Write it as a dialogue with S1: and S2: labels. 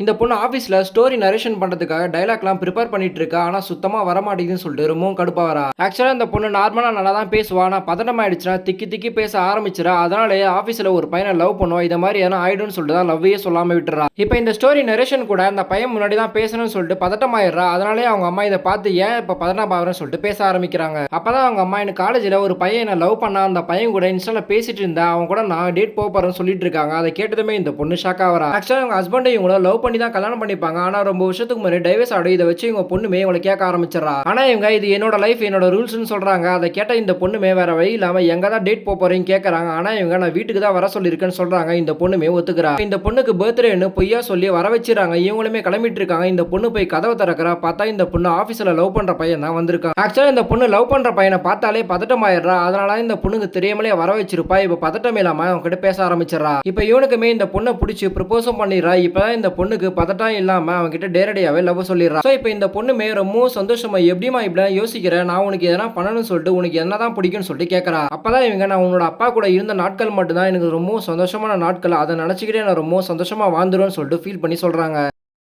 S1: இந்த பொண்ணு ஆஃபீஸ்ல ஸ்டோரி நரேஷன் பண்றதுக்காக டயலாக்லாம் ப்ரிப்பேர் பண்ணிட்டு இருக்கா. ஆனா சுத்தமா வரமாட்டேங்குதுன்னு சொல்லிட்டு ரொம்பவும் கடுப்பா வரா. ஆக்சுவலா இந்த பொண்ணு நார்மலா நல்லா தான் பேசுவா. ஆனா பதட்டம் ஆயிடுச்சுன்னா திக்கி திக்கி பேச ஆரம்பிச்சிரா. அதனாலேயே ஆஃபீஸ்ல ஒரு பையனை லவ் பண்ணுவா. இத மாதிரி எதனா ஆயிடும்னு சொல்லிட்டு தான் லவ்வையே சொல்லாம விட்டுறா. இப்போ இந்த ஸ்டோரி நரேஷன் கூட அந்த பையன் முன்னாடி தான் பேசணும்னு சொல்லிட்டு பதட்டம் ஆயிடுறா. அதனாலேயே அவங்க அம்மா இதை பார்த்து ஏன் இப்போ பதட்டம் ஆகுறேன்னு சொல்லிட்டு பேச ஆரம்பிக்கிறாங்க. அப்பதான் அவங்க அம்மா எனக்கு காலேஜ்ல ஒரு பையன் என்ன லவ் பண்ணா. அந்த பையன் கூட இன்ஸ்டால பேசிட்டு இருந்தா. அவன் கூட நான் டேட் போக போறேன்னு சொல்லிட்டு இருக்காங்க. அதை கேட்டதுமே இந்த பொண்ணு ஷாக் ஆவறா. ஆக்சுவலா அவங்க ஹஸ்பண்ட் இவங்கள லவ் பண்ணி தான் கல்யாணம் பண்ணிப்பாங்க. ஆனா ரொம்ப வருஷத்துக்கு முன்னாடி டைவர்ஸ் ஆடி இதை வச்சு இவங்க பொண்ணுமே இவங்களை கேட்க ஆரம்பிச்சிடறா. ஆனா இவங்க இது என்னோட லைஃப் என்னோட ரூல்ஸ்னு சொல்றாங்க. அதை கேட்ட இந்த பொண்ணுமே வேற வழி இல்லாம எங்க தான் டேட் போறீங்க கேட்கறாங்க. ஆனா இவங்க நான் வீட்டுக்கு தான் வர சொல்லியிருக்கேன்னு சொல்றாங்க. இந்த பொண்ணுமே ஒத்துக்கிறா. இந்த பொண்ணுக்கு பர்த்டேன்னு பொய்யா சொல்லி வர வச்சிடறாங்க. இவங்களுமே கிளம்பிட்டு இருக்காங்க. இந்த பொண்ணு போய் கதவை திறக்கிறா. பார்த்தா இந்த பொண்ணு ஆபீஸ்ல லவ் பண்ற பையன் தான் வந்திருக்கான். ஆக்சுவலா இந்த பொண்ணு லவ் பண்ற பையனை பார்த்தாலே பதட்டம் ஆயிடுறா. அதனால இந்த பொண்ணுக்கு தெரியாமலே வர வச்சிருப்பா. இப்ப பதட்டம் இல்லாம அவங்க கிட்ட பேச ஆரம்பிச்சிடறா. இப்ப இவனுக்குமே இந்த பொண்ணை பிடிச்சி ப்ரப்போஸும் பண்ணிடுறா. இப்பதான் இந்த பொண்ணுக்கு பதட்டம் இல்லாம அவங்க கிட்ட நேரடியாவே லவ் சொல்லிடுறா. சோ இப்போ இந்த பொண்ணுமே ரொம்ப சந்தோஷமா எப்படிமா இப்படி யோசிக்கிறேன், நான் உனக்கு எதனா பண்ணணும்னு சொல்லிட்டு உனக்கு என்னதான் பிடிக்கும்னு சொல்லிட்டு கேட்கறா. அப்பதான் இவங்க நான் உன்னோட அப்பா கூட இருந்த நாட்கள் மட்டும் தான் எனக்கு ரொம்ப சந்தோஷமான நாட்கள், அதை நினைச்சுக்கிட்டே நான் ரொம்ப சந்தோஷமா வாழ்ந்துருவேன்னு சொல்லிட்டு ஃபீல் பண்ணி சொல்றாங்க.